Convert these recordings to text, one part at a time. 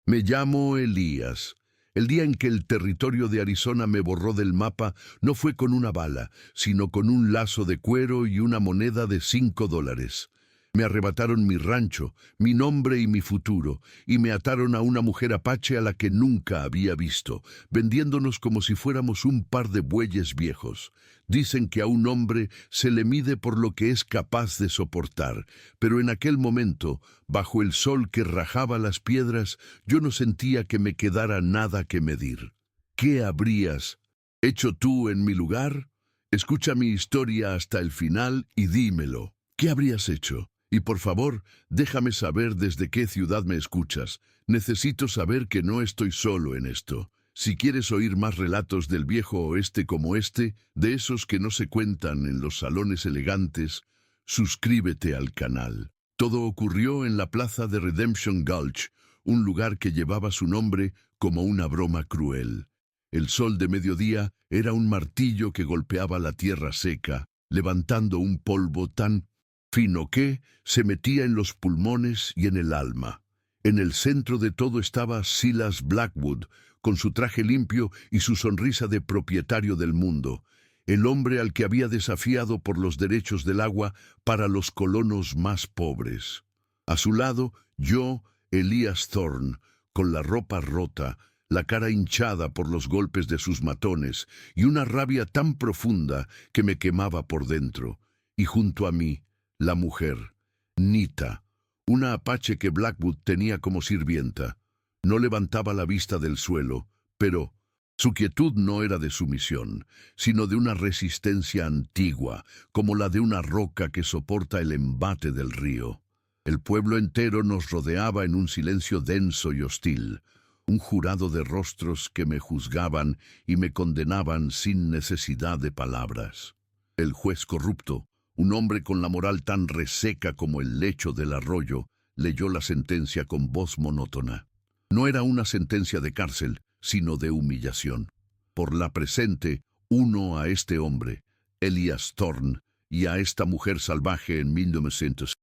Me llamo Elías. El día en que el territorio de Arizona me borró del mapa no fue con una bala, sino con un lazo de cuero y una moneda de $5. Me arrebataron mi rancho, mi nombre y mi futuro, y me ataron a una mujer apache a la que nunca había visto, vendiéndonos como si fuéramos un par de bueyes viejos. Dicen que a un hombre se le mide por lo que es capaz de soportar, pero en aquel momento, bajo el sol que rajaba las piedras, yo no sentía que me quedara nada que medir. ¿Qué habrías hecho tú en mi lugar? Escucha mi historia hasta el final y dímelo. ¿Qué habrías hecho? Y por favor, déjame saber desde qué ciudad me escuchas. Necesito saber que no estoy solo en esto. Si quieres oír más relatos del viejo oeste como este, de esos que no se cuentan en los salones elegantes, suscríbete al canal. Todo ocurrió en la plaza de Redemption Gulch, un lugar que llevaba su nombre como una broma cruel. El sol de mediodía era un martillo que golpeaba la tierra seca, levantando un polvo tan fino que se metía en los pulmones y en el alma. En el centro de todo estaba Silas Blackwood, con su traje limpio y su sonrisa de propietario del mundo, el hombre al que había desafiado por los derechos del agua para los colonos más pobres. A su lado, yo, Elías Thorne, con la ropa rota, la cara hinchada por los golpes de sus matones y una rabia tan profunda que me quemaba por dentro. Y junto a mí, la mujer, Nita, una apache que Blackwood tenía como sirvienta. No levantaba la vista del suelo, pero su quietud no era de sumisión, sino de una resistencia antigua, como la de una roca que soporta el embate del río. El pueblo entero nos rodeaba en un silencio denso y hostil, un jurado de rostros que me juzgaban y me condenaban sin necesidad de palabras. El juez corrupto, un hombre con la moral tan reseca como el lecho del arroyo, leyó la sentencia con voz monótona. No era una sentencia de cárcel, sino de humillación. Por la presente, uno a este hombre, Elías Thorne, y a esta mujer salvaje en 1900.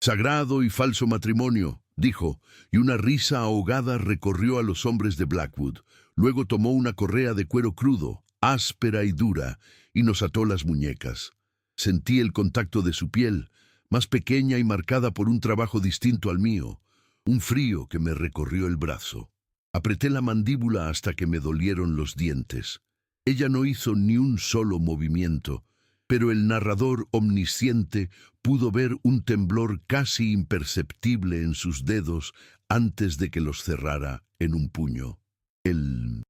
Sagrado y falso matrimonio, dijo, y una risa ahogada recorrió a los hombres de Blackwood. Luego tomó una correa de cuero crudo, áspera y dura, y nos ató las muñecas. Sentí el contacto de su piel, más pequeña y marcada por un trabajo distinto al mío, un frío que me recorrió el brazo. Apreté la mandíbula hasta que me dolieron los dientes. Ella no hizo ni un solo movimiento, pero el narrador omnisciente pudo ver un temblor casi imperceptible en sus dedos antes de que los cerrara en un puño. El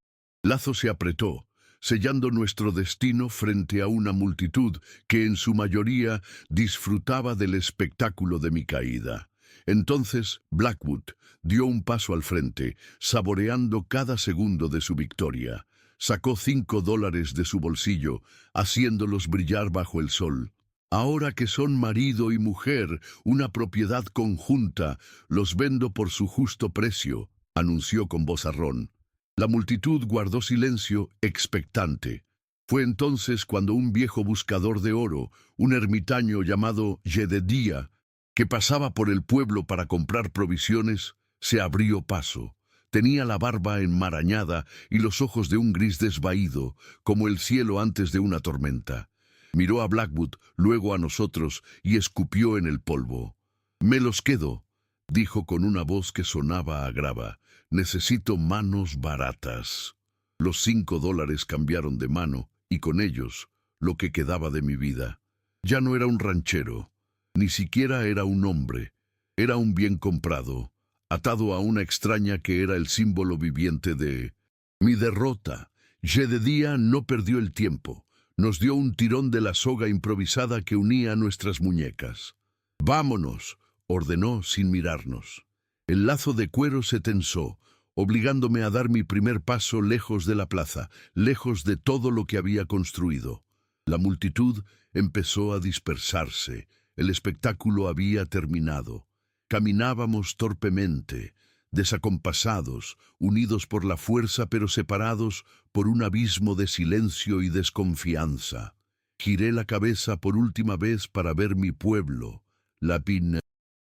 lazo se apretó, sellando nuestro destino frente a una multitud que en su mayoría disfrutaba del espectáculo de mi caída. Entonces Blackwood dio un paso al frente, saboreando cada segundo de su victoria. Sacó $5 de su bolsillo, haciéndolos brillar bajo el sol. Ahora que son marido y mujer, una propiedad conjunta, los vendo por su justo precio, anunció con vozarrón. La multitud guardó silencio, expectante. Fue entonces cuando un viejo buscador de oro, un ermitaño llamado Jedediah, que pasaba por el pueblo para comprar provisiones, se abrió paso. Tenía la barba enmarañada y los ojos de un gris desvaído, como el cielo antes de una tormenta. Miró a Blackwood, luego a nosotros, y escupió en el polvo. «Me los quedo», dijo con una voz que sonaba a grava. «Necesito manos baratas». Los $5 cambiaron de mano, y con ellos, lo que quedaba de mi vida. Ya no era un ranchero, ni siquiera era un hombre. Era un bien comprado, atado a una extraña que era el símbolo viviente de mi derrota. Jedediah no perdió el tiempo. Nos dio un tirón de la soga improvisada que unía nuestras muñecas. «Vámonos», ordenó sin mirarnos. El lazo de cuero se tensó, obligándome a dar mi primer paso lejos de la plaza, lejos de todo lo que había construido. La multitud empezó a dispersarse. El espectáculo había terminado. Caminábamos torpemente, desacompasados, unidos por la fuerza pero separados por un abismo de silencio y desconfianza. Giré la cabeza por última vez para ver mi pueblo, la Pina,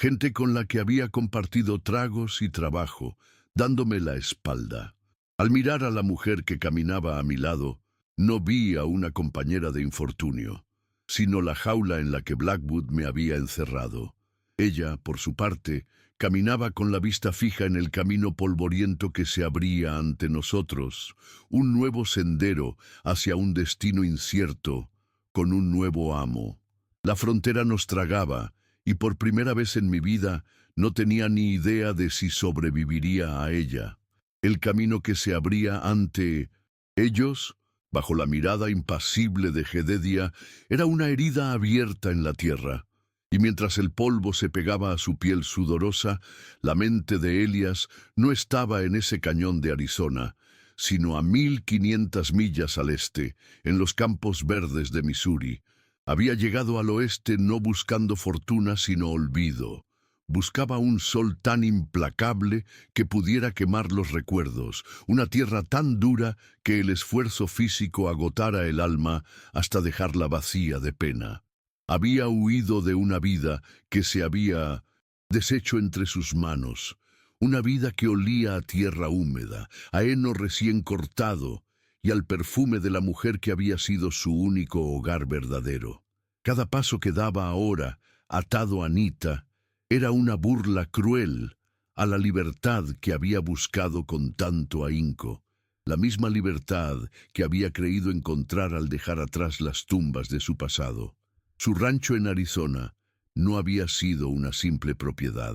gente con la que había compartido tragos y trabajo, dándome la espalda. Al mirar a la mujer que caminaba a mi lado, no vi a una compañera de infortunio, sino la jaula en la que Blackwood me había encerrado. Ella, por su parte, caminaba con la vista fija en el camino polvoriento que se abría ante nosotros, un nuevo sendero hacia un destino incierto, con un nuevo amo. La frontera nos tragaba, y por primera vez en mi vida no tenía ni idea de si sobreviviría a ella. El camino que se abría ante ellos, bajo la mirada impasible de Jedediah, era una herida abierta en la tierra. Y mientras el polvo se pegaba a su piel sudorosa, la mente de Elias no estaba en ese cañón de Arizona, sino a 1500 millas al este, en los campos verdes de Missouri. Había llegado al oeste no buscando fortuna sino olvido. Buscaba un sol tan implacable que pudiera quemar los recuerdos, una tierra tan dura que el esfuerzo físico agotara el alma hasta dejarla vacía de pena. Había huido de una vida que se había deshecho entre sus manos, una vida que olía a tierra húmeda, a heno recién cortado y al perfume de la mujer que había sido su único hogar verdadero. Cada paso que daba ahora, atado a Anita, era una burla cruel a la libertad que había buscado con tanto ahínco, la misma libertad que había creído encontrar al dejar atrás las tumbas de su pasado. Su rancho en Arizona no había sido una simple propiedad.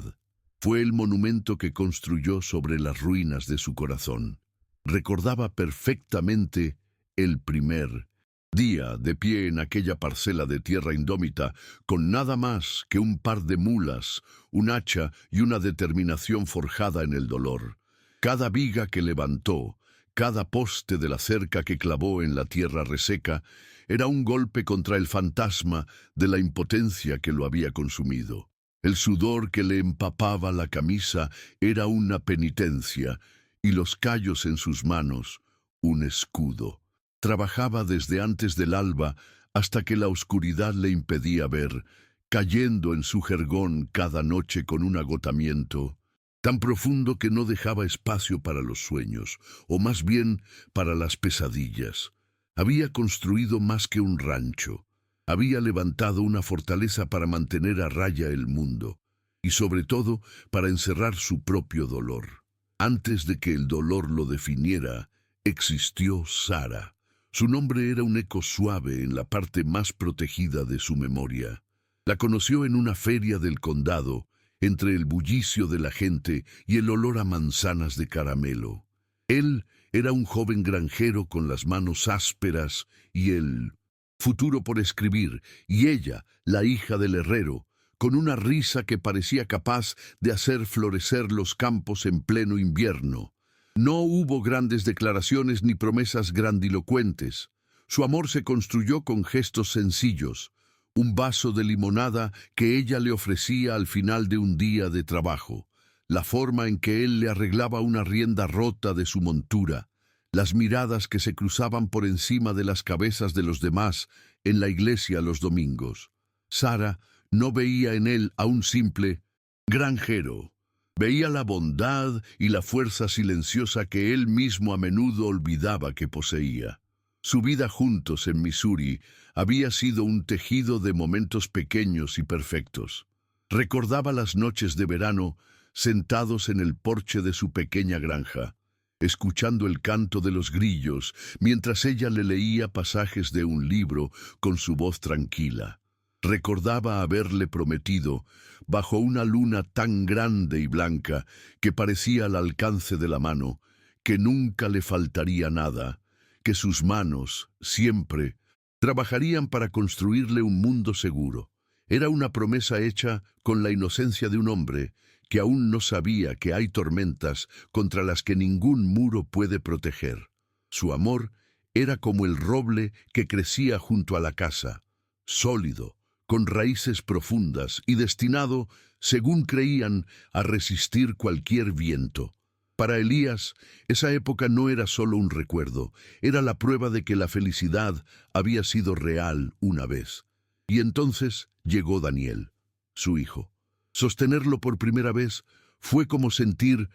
Fue el monumento que construyó sobre las ruinas de su corazón. Recordaba perfectamente el primer día de pie en aquella parcela de tierra indómita, con nada más que un par de mulas, un hacha y una determinación forjada en el dolor. Cada viga que levantó, cada poste de la cerca que clavó en la tierra reseca, era un golpe contra el fantasma de la impotencia que lo había consumido. El sudor que le empapaba la camisa era una penitencia, y los callos en sus manos, un escudo. Trabajaba desde antes del alba hasta que la oscuridad le impedía ver, cayendo en su jergón cada noche con un agotamiento tan profundo que no dejaba espacio para los sueños, o más bien para las pesadillas. Había construido más que un rancho. Había levantado una fortaleza para mantener a raya el mundo, y sobre todo para encerrar su propio dolor. Antes de que el dolor lo definiera, existió Sara. Su nombre era un eco suave en la parte más protegida de su memoria. La conoció en una feria del condado, entre el bullicio de la gente y el olor a manzanas de caramelo. Él era un joven granjero con las manos ásperas y el futuro por escribir, y ella, la hija del herrero, con una risa que parecía capaz de hacer florecer los campos en pleno invierno. No hubo grandes declaraciones ni promesas grandilocuentes. Su amor se construyó con gestos sencillos, un vaso de limonada que ella le ofrecía al final de un día de trabajo, la forma en que él le arreglaba una rienda rota de su montura, las miradas que se cruzaban por encima de las cabezas de los demás en la iglesia los domingos. Sara no veía en él a un simple granjero. Veía la bondad y la fuerza silenciosa que él mismo a menudo olvidaba que poseía. Su vida juntos en Missouri había sido un tejido de momentos pequeños y perfectos. Recordaba las noches de verano sentados en el porche de su pequeña granja, escuchando el canto de los grillos mientras ella le leía pasajes de un libro con su voz tranquila. Recordaba haberle prometido, bajo una luna tan grande y blanca que parecía al alcance de la mano, que nunca le faltaría nada, que sus manos, siempre, trabajarían para construirle un mundo seguro. Era una promesa hecha con la inocencia de un hombre que aún no sabía que hay tormentas contra las que ningún muro puede proteger. Su amor era como el roble que crecía junto a la casa, sólido, con raíces profundas y destinado, según creían, a resistir cualquier viento. Para Elías, esa época no era solo un recuerdo, era la prueba de que la felicidad había sido real una vez. Y entonces llegó Daniel, su hijo. Sostenerlo por primera vez fue como sentir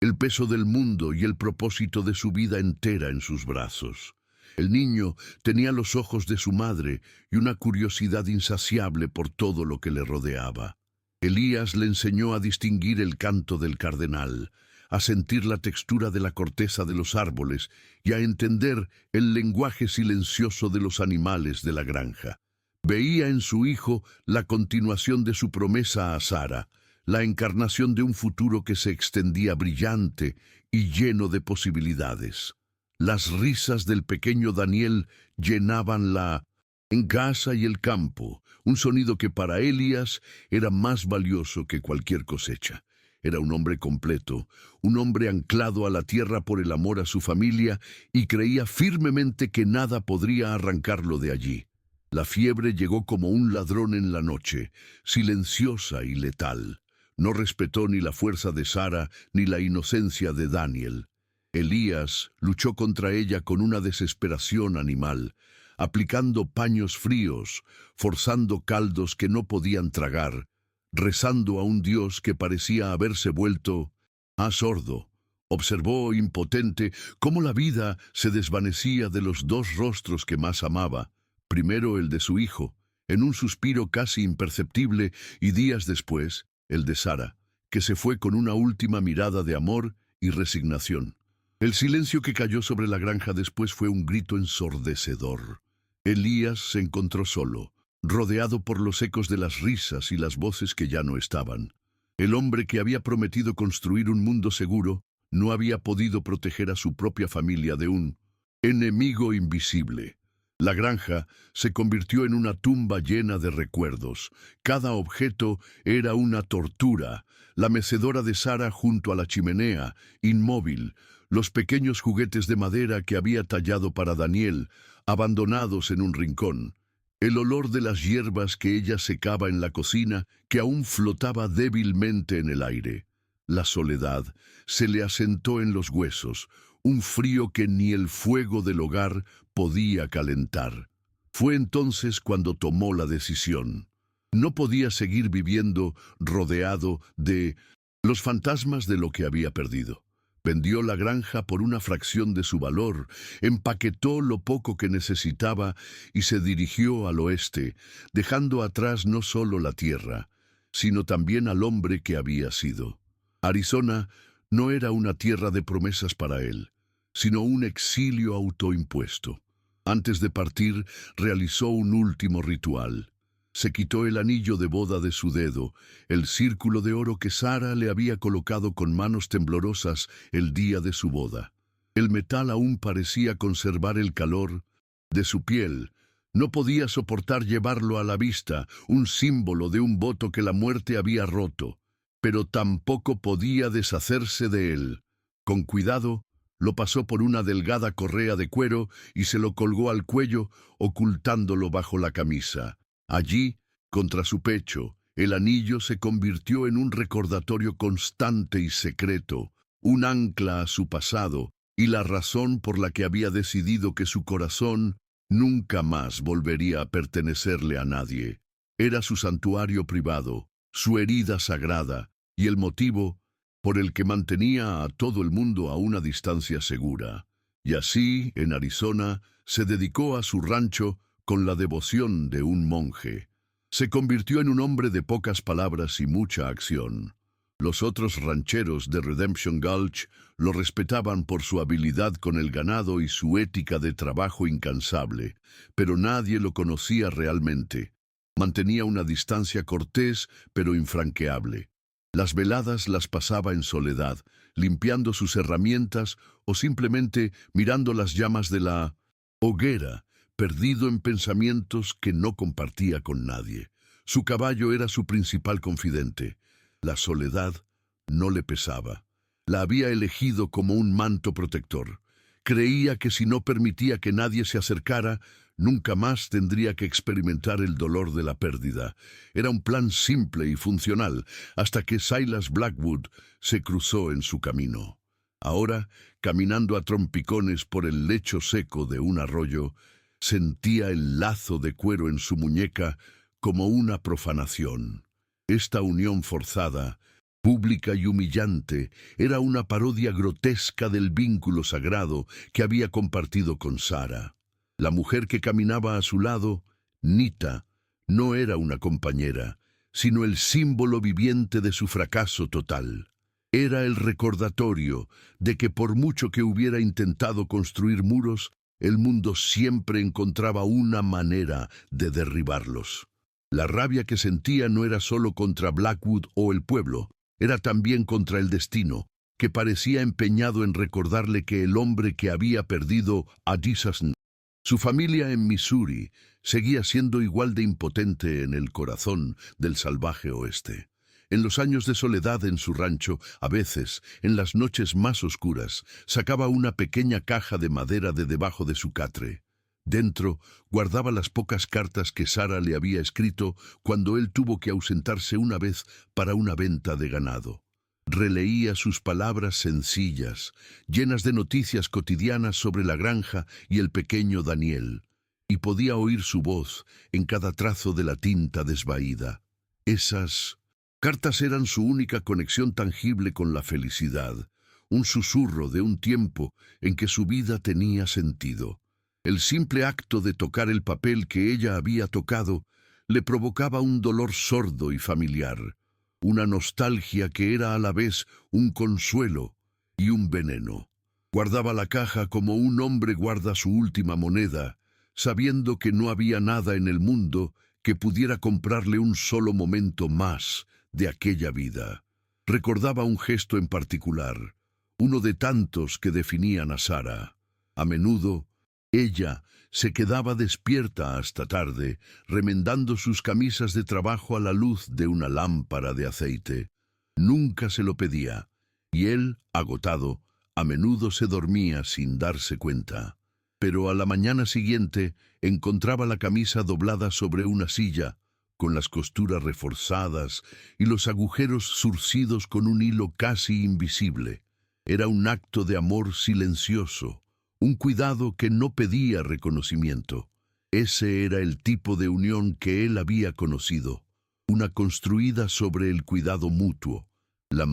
el peso del mundo y el propósito de su vida entera en sus brazos. El niño tenía los ojos de su madre y una curiosidad insaciable por todo lo que le rodeaba. Elías le enseñó a distinguir el canto del cardenal, a sentir la textura de la corteza de los árboles y a entender el lenguaje silencioso de los animales de la granja. Veía en su hijo la continuación de su promesa a Sara, la encarnación de un futuro que se extendía brillante y lleno de posibilidades. Las risas del pequeño Daniel llenaban la casa y el campo, un sonido que para Elías era más valioso que cualquier cosecha. Era un hombre completo, un hombre anclado a la tierra por el amor a su familia y creía firmemente que nada podría arrancarlo de allí. La fiebre llegó como un ladrón en la noche, silenciosa y letal. No respetó ni la fuerza de Sara ni la inocencia de Daniel. Elías luchó contra ella con una desesperación animal, aplicando paños fríos, forzando caldos que no podían tragar, rezando a un Dios que parecía haberse vuelto sordo. Observó impotente cómo la vida se desvanecía de los dos rostros que más amaba, primero el de su hijo, en un suspiro casi imperceptible, y días después, el de Sara, que se fue con una última mirada de amor y resignación. El silencio que cayó sobre la granja después fue un grito ensordecedor. Elías se encontró solo, rodeado por los ecos de las risas y las voces que ya no estaban. El hombre que había prometido construir un mundo seguro no había podido proteger a su propia familia de un enemigo invisible. La granja se convirtió en una tumba llena de recuerdos. Cada objeto era una tortura. La mecedora de Sara junto a la chimenea, inmóvil, los pequeños juguetes de madera que había tallado para Daniel, abandonados en un rincón, el olor de las hierbas que ella secaba en la cocina, que aún flotaba débilmente en el aire. La soledad se le asentó en los huesos, un frío que ni el fuego del hogar podía calentar. Fue entonces cuando tomó la decisión. No podía seguir viviendo rodeado de los fantasmas de lo que había perdido. Vendió la granja por una fracción de su valor, empaquetó lo poco que necesitaba y se dirigió al oeste, dejando atrás no solo la tierra, sino también al hombre que había sido. Arizona no era una tierra de promesas para él, sino un exilio autoimpuesto. Antes de partir, realizó un último ritual. Se quitó el anillo de boda de su dedo, el círculo de oro que Sara le había colocado con manos temblorosas el día de su boda. El metal aún parecía conservar el calor de su piel. No podía soportar llevarlo a la vista, un símbolo de un voto que la muerte había roto, pero tampoco podía deshacerse de él. Con cuidado, lo pasó por una delgada correa de cuero y se lo colgó al cuello, ocultándolo bajo la camisa. Allí, contra su pecho, el anillo se convirtió en un recordatorio constante y secreto, un ancla a su pasado y la razón por la que había decidido que su corazón nunca más volvería a pertenecerle a nadie. Era su santuario privado, su herida sagrada y el motivo por el que mantenía a todo el mundo a una distancia segura. Y así, en Arizona, se dedicó a su rancho con la devoción de un monje. Se convirtió en un hombre de pocas palabras y mucha acción. Los otros rancheros de Redemption Gulch lo respetaban por su habilidad con el ganado y su ética de trabajo incansable, pero nadie lo conocía realmente. Mantenía una distancia cortés, pero infranqueable. Las veladas las pasaba en soledad, limpiando sus herramientas o simplemente mirando las llamas de la hoguera, perdido en pensamientos que no compartía con nadie. Su caballo era su principal confidente. La soledad no le pesaba. La había elegido como un manto protector. Creía que si no permitía que nadie se acercara, nunca más tendría que experimentar el dolor de la pérdida. Era un plan simple y funcional, hasta que Silas Blackwood se cruzó en su camino. Ahora, caminando a trompicones por el lecho seco de un arroyo, sentía el lazo de cuero en su muñeca como una profanación. Esta unión forzada pública y humillante, era una parodia grotesca del vínculo sagrado que había compartido con Sara. La mujer que caminaba a su lado, Nita, no era una compañera, sino el símbolo viviente de su fracaso total. Era el recordatorio de que por mucho que hubiera intentado construir muros, el mundo siempre encontraba una manera de derribarlos. La rabia que sentía no era solo contra Blackwood o el pueblo, era también contra el destino, que parecía empeñado en recordarle que el hombre que había perdido a Jesus, su familia en Missouri, seguía siendo igual de impotente en el corazón del salvaje oeste. En los años de soledad en su rancho, a veces, en las noches más oscuras, sacaba una pequeña caja de madera de debajo de su catre. Dentro guardaba las pocas cartas que Sara le había escrito cuando él tuvo que ausentarse una vez para una venta de ganado. Releía sus palabras sencillas, llenas de noticias cotidianas sobre la granja y el pequeño Daniel, y podía oír su voz en cada trazo de la tinta desvaída. Esas cartas eran su única conexión tangible con la felicidad, un susurro de un tiempo en que su vida tenía sentido. El simple acto de tocar el papel que ella había tocado le provocaba un dolor sordo y familiar, una nostalgia que era a la vez un consuelo y un veneno. Guardaba la caja como un hombre guarda su última moneda, sabiendo que no había nada en el mundo que pudiera comprarle un solo momento más de aquella vida. Recordaba un gesto en particular, uno de tantos que definían a Sara. A menudo, ella se quedaba despierta hasta tarde, remendando sus camisas de trabajo a la luz de una lámpara de aceite. Nunca se lo pedía, y él, agotado, a menudo se dormía sin darse cuenta. Pero a la mañana siguiente encontraba la camisa doblada sobre una silla, con las costuras reforzadas y los agujeros zurcidos con un hilo casi invisible. Era un acto de amor silencioso, un cuidado que no pedía reconocimiento. Ese era el tipo de unión que él había conocido, una construida sobre el cuidado mutuo, la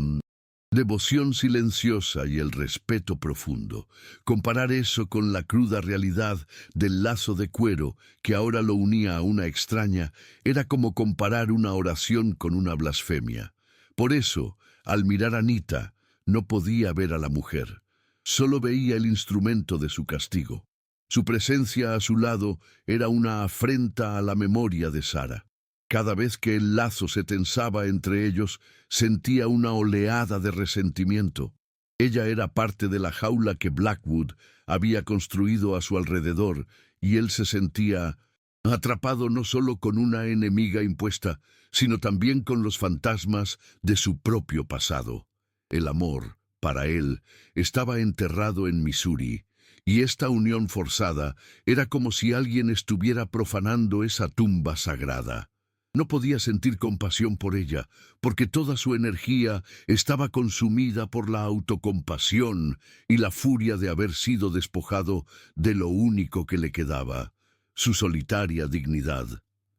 devoción silenciosa y el respeto profundo. Comparar eso con la cruda realidad del lazo de cuero que ahora lo unía a una extraña era como comparar una oración con una blasfemia. Por eso, al mirar a Nita, no podía ver a la mujer. Solo veía el instrumento de su castigo. Su presencia a su lado era una afrenta a la memoria de Sara. Cada vez que el lazo se tensaba entre ellos, sentía una oleada de resentimiento. Ella era parte de la jaula que Blackwood había construido a su alrededor, y él se sentía atrapado no solo con una enemiga impuesta, sino también con los fantasmas de su propio pasado. El amor, para él, estaba enterrado en Missouri, y esta unión forzada era como si alguien estuviera profanando esa tumba sagrada. No podía sentir compasión por ella, porque toda su energía estaba consumida por la autocompasión y la furia de haber sido despojado de lo único que le quedaba, su solitaria dignidad.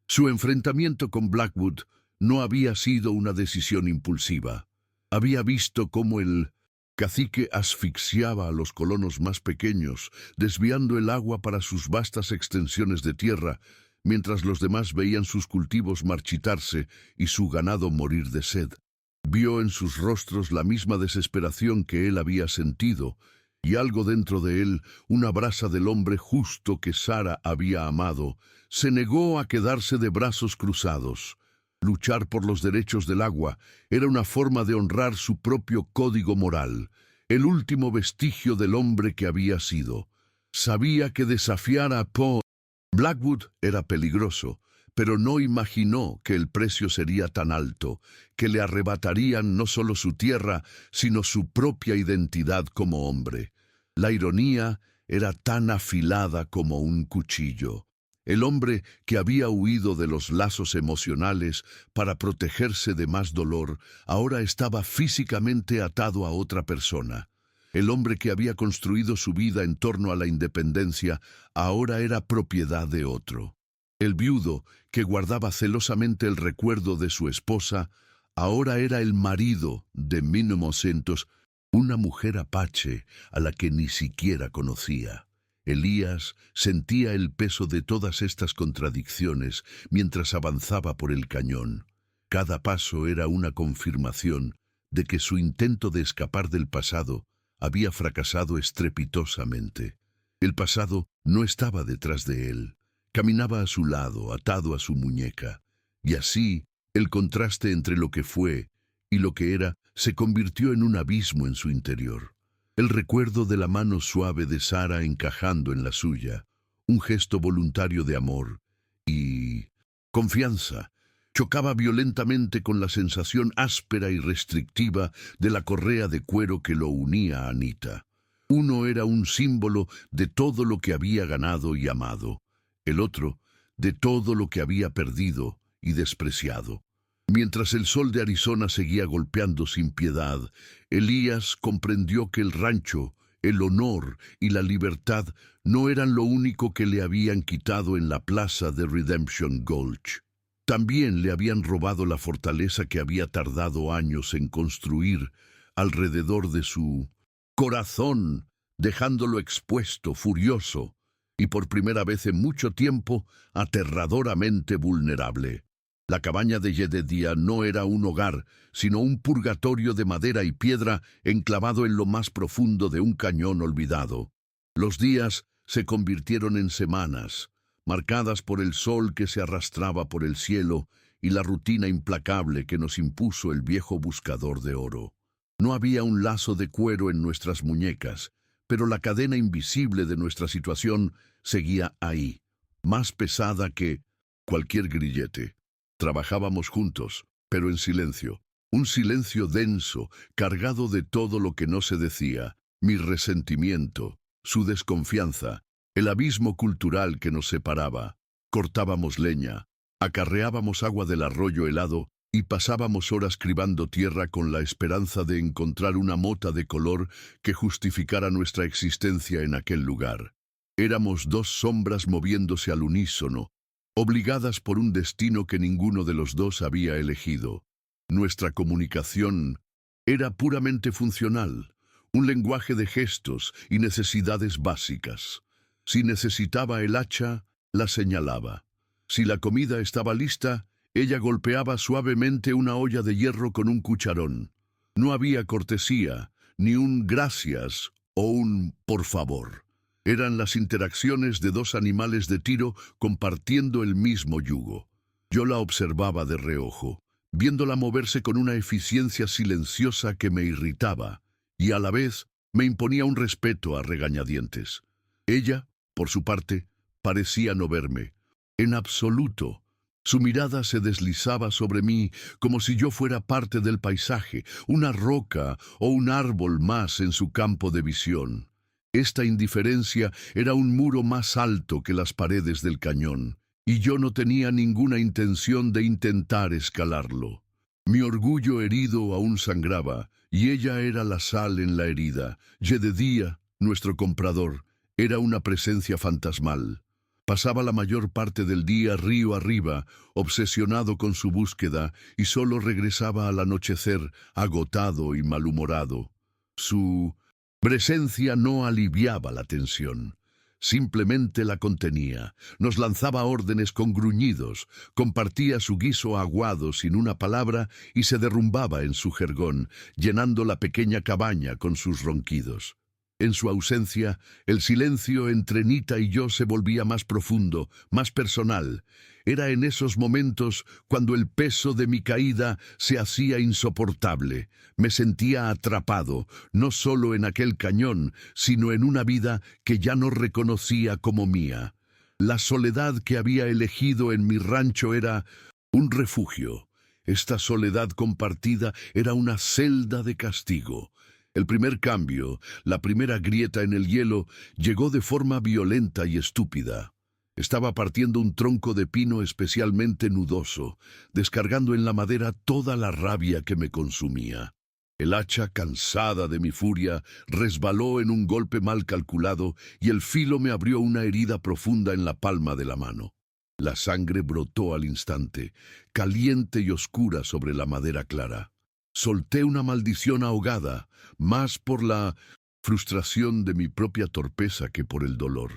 Su enfrentamiento con Blackwood no había sido una decisión impulsiva. Había visto cómo el cacique asfixiaba a los colonos más pequeños, desviando el agua para sus vastas extensiones de tierra, mientras los demás veían sus cultivos marchitarse y su ganado morir de sed. Vio en sus rostros la misma desesperación que él había sentido, y algo dentro de él, una brasa del hombre justo que Sara había amado, se negó a quedarse de brazos cruzados. Luchar por los derechos del agua era una forma de honrar su propio código moral, el último vestigio del hombre que había sido. Sabía que desafiar a Blackwood era peligroso, pero no imaginó que el precio sería tan alto, que le arrebatarían no solo su tierra, sino su propia identidad como hombre. La ironía era tan afilada como un cuchillo. El hombre que había huido de los lazos emocionales para protegerse de más dolor, ahora estaba físicamente atado a otra persona. El hombre que había construido su vida en torno a la independencia, ahora era propiedad de otro. El viudo, que guardaba celosamente el recuerdo de su esposa, ahora era el marido de Minomocentos, una mujer apache a la que ni siquiera conocía. Elías sentía el peso de todas estas contradicciones mientras avanzaba por el cañón. Cada paso era una confirmación de que su intento de escapar del pasado había fracasado estrepitosamente. El pasado no estaba detrás de él, caminaba a su lado, atado a su muñeca, y así el contraste entre lo que fue y lo que era se convirtió en un abismo en su interior. El recuerdo de la mano suave de Sara encajando en la suya, un gesto voluntario de amor y confianza, chocaba violentamente con la sensación áspera y restrictiva de la correa de cuero que lo unía a Anita. Uno era un símbolo de todo lo que había ganado y amado, el otro de todo lo que había perdido y despreciado. Mientras el sol de Arizona seguía golpeando sin piedad, Elías comprendió que el rancho, el honor y la libertad no eran lo único que le habían quitado en la plaza de Redemption Gulch. También le habían robado la fortaleza que había tardado años en construir alrededor de su corazón, dejándolo expuesto, furioso, y por primera vez en mucho tiempo, aterradoramente vulnerable. La cabaña de Jedediah no era un hogar, sino un purgatorio de madera y piedra enclavado en lo más profundo de un cañón olvidado. Los días se convirtieron en semanas, marcadas por el sol que se arrastraba por el cielo y la rutina implacable que nos impuso el viejo buscador de oro. No había un lazo de cuero en nuestras muñecas, pero la cadena invisible de nuestra situación seguía ahí, más pesada que cualquier grillete. Trabajábamos juntos, pero en silencio. Un silencio denso, cargado de todo lo que no se decía, mi resentimiento, su desconfianza, el abismo cultural que nos separaba. Cortábamos leña, acarreábamos agua del arroyo helado y pasábamos horas cribando tierra con la esperanza de encontrar una mota de color que justificara nuestra existencia en aquel lugar. Éramos dos sombras moviéndose al unísono, obligadas por un destino que ninguno de los dos había elegido. Nuestra comunicación era puramente funcional, un lenguaje de gestos y necesidades básicas. Si necesitaba el hacha, la señalaba. Si la comida estaba lista, ella golpeaba suavemente una olla de hierro con un cucharón. No había cortesía, ni un gracias o un por favor. Eran las interacciones de dos animales de tiro compartiendo el mismo yugo. Yo la observaba de reojo, viéndola moverse con una eficiencia silenciosa que me irritaba, y a la vez me imponía un respeto a regañadientes. Ella, por su parte, parecía no verme. En absoluto. Su mirada se deslizaba sobre mí como si yo fuera parte del paisaje, una roca o un árbol más en su campo de visión. Esta indiferencia era un muro más alto que las paredes del cañón, y yo no tenía ninguna intención de intentar escalarlo. Mi orgullo herido aún sangraba, y ella era la sal en la herida. Jedediah, nuestro comprador, era una presencia fantasmal. Pasaba la mayor parte del día río arriba, obsesionado con su búsqueda, y solo regresaba al anochecer, agotado y malhumorado. Su presencia no aliviaba la tensión, simplemente la contenía. Nos lanzaba órdenes con gruñidos, compartía su guiso aguado sin una palabra y se derrumbaba en su jergón, llenando la pequeña cabaña con sus ronquidos. En su ausencia, el silencio entre Nita y yo se volvía más profundo, más personal. Era en esos momentos cuando el peso de mi caída se hacía insoportable. Me sentía atrapado, no solo en aquel cañón, sino en una vida que ya no reconocía como mía. La soledad que había elegido en mi rancho era un refugio. Esta soledad compartida era una celda de castigo. El primer cambio, la primera grieta en el hielo, llegó de forma violenta y estúpida. Estaba partiendo un tronco de pino especialmente nudoso, descargando en la madera toda la rabia que me consumía. El hacha, cansada de mi furia, resbaló en un golpe mal calculado y el filo me abrió una herida profunda en la palma de la mano. La sangre brotó al instante, caliente y oscura sobre la madera clara. Solté una maldición ahogada, más por la frustración de mi propia torpeza que por el dolor.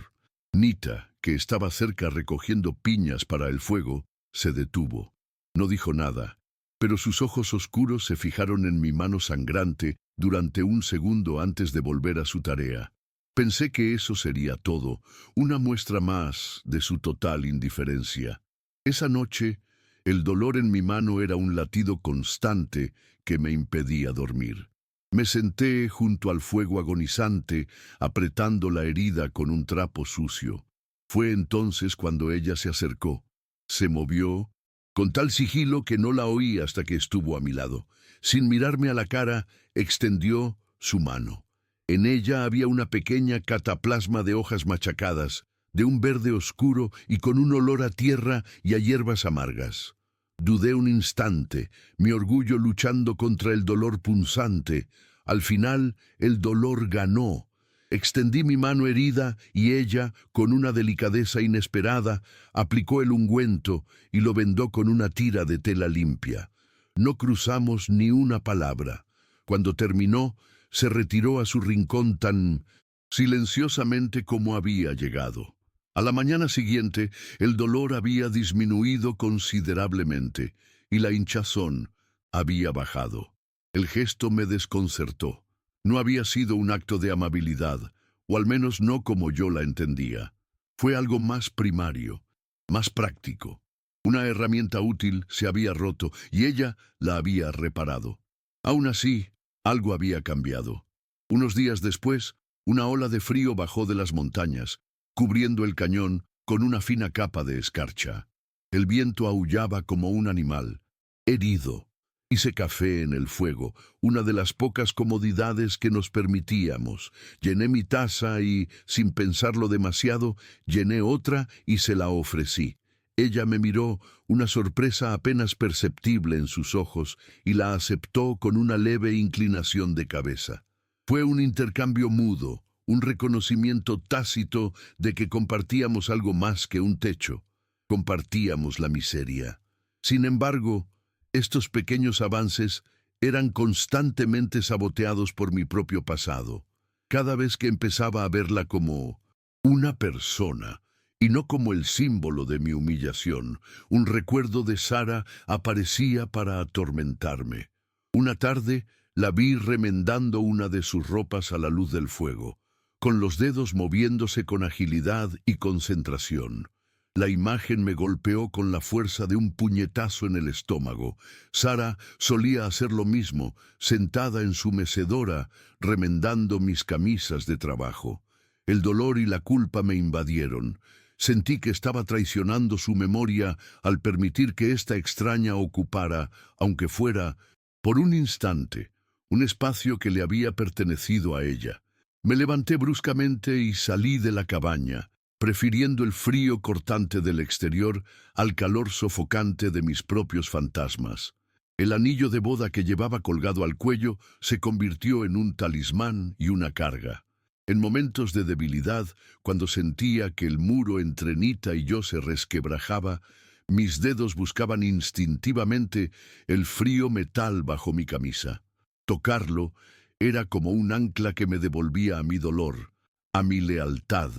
Nita, que estaba cerca recogiendo piñas para el fuego, se detuvo. No dijo nada, pero sus ojos oscuros se fijaron en mi mano sangrante durante un segundo antes de volver a su tarea. Pensé que eso sería todo, una muestra más de su total indiferencia. Esa noche, el dolor en mi mano era un latido constante que me impedía dormir. Me senté junto al fuego agonizante, apretando la herida con un trapo sucio. Fue entonces cuando ella se acercó. Se movió, con tal sigilo que no la oí hasta que estuvo a mi lado. Sin mirarme a la cara, extendió su mano. En ella había una pequeña cataplasma de hojas machacadas, de un verde oscuro y con un olor a tierra y a hierbas amargas. Dudé un instante, mi orgullo luchando contra el dolor punzante. Al final, el dolor ganó. Extendí mi mano herida y ella, con una delicadeza inesperada, aplicó el ungüento y lo vendó con una tira de tela limpia. No cruzamos ni una palabra. Cuando terminó, se retiró a su rincón tan silenciosamente como había llegado. A la mañana siguiente, el dolor había disminuido considerablemente y la hinchazón había bajado. El gesto me desconcertó. No había sido un acto de amabilidad, o al menos no como yo la entendía. Fue algo más primario, más práctico. Una herramienta útil se había roto y ella la había reparado. Aún así, algo había cambiado. Unos días después, una ola de frío bajó de las montañas, cubriendo el cañón con una fina capa de escarcha. El viento aullaba como un animal, herido. Hice café en el fuego, una de las pocas comodidades que nos permitíamos. Llené mi taza y, sin pensarlo demasiado, llené otra y se la ofrecí. Ella me miró, una sorpresa apenas perceptible en sus ojos, y la aceptó con una leve inclinación de cabeza. Fue un intercambio mudo, un reconocimiento tácito de que compartíamos algo más que un techo. Compartíamos la miseria. Sin embargo, estos pequeños avances eran constantemente saboteados por mi propio pasado. Cada vez que empezaba a verla como una persona, y no como el símbolo de mi humillación, un recuerdo de Sara aparecía para atormentarme. Una tarde la vi remendando una de sus ropas a la luz del fuego, con los dedos moviéndose con agilidad y concentración. La imagen me golpeó con la fuerza de un puñetazo en el estómago. Sara solía hacer lo mismo, sentada en su mecedora, remendando mis camisas de trabajo. El dolor y la culpa me invadieron. Sentí que estaba traicionando su memoria al permitir que esta extraña ocupara, aunque fuera, por un instante, un espacio que le había pertenecido a ella. Me levanté bruscamente y salí de la cabaña, prefiriendo el frío cortante del exterior al calor sofocante de mis propios fantasmas. El anillo de boda que llevaba colgado al cuello se convirtió en un talismán y una carga. En momentos de debilidad, cuando sentía que el muro entre Nita y yo se resquebrajaba, mis dedos buscaban instintivamente el frío metal bajo mi camisa. Tocarlo era como un ancla que me devolvía a mi dolor, a mi lealtad,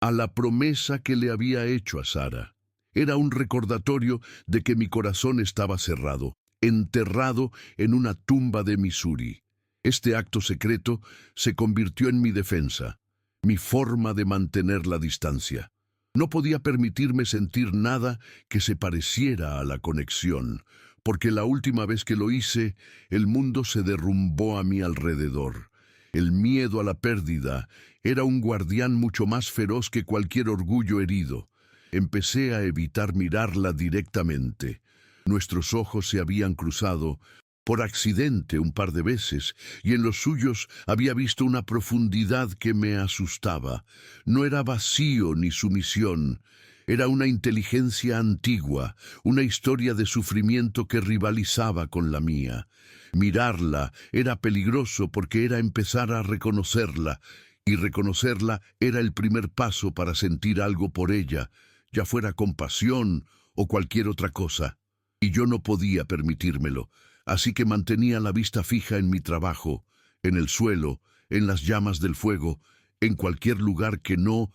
a la promesa que le había hecho a Sara. Era un recordatorio de que mi corazón estaba cerrado, enterrado en una tumba de Missouri. Este acto secreto se convirtió en mi defensa, mi forma de mantener la distancia. No podía permitirme sentir nada que se pareciera a la conexión, porque la última vez que lo hice, el mundo se derrumbó a mi alrededor. El miedo a la pérdida era un guardián mucho más feroz que cualquier orgullo herido. Empecé a evitar mirarla directamente. Nuestros ojos se habían cruzado por accidente un par de veces, y en los suyos había visto una profundidad que me asustaba. No era vacío ni sumisión. Era una inteligencia antigua, una historia de sufrimiento que rivalizaba con la mía. Mirarla era peligroso porque era empezar a reconocerla, y reconocerla era el primer paso para sentir algo por ella, ya fuera compasión o cualquier otra cosa. Y yo no podía permitírmelo, así que mantenía la vista fija en mi trabajo, en el suelo, en las llamas del fuego, en cualquier lugar que no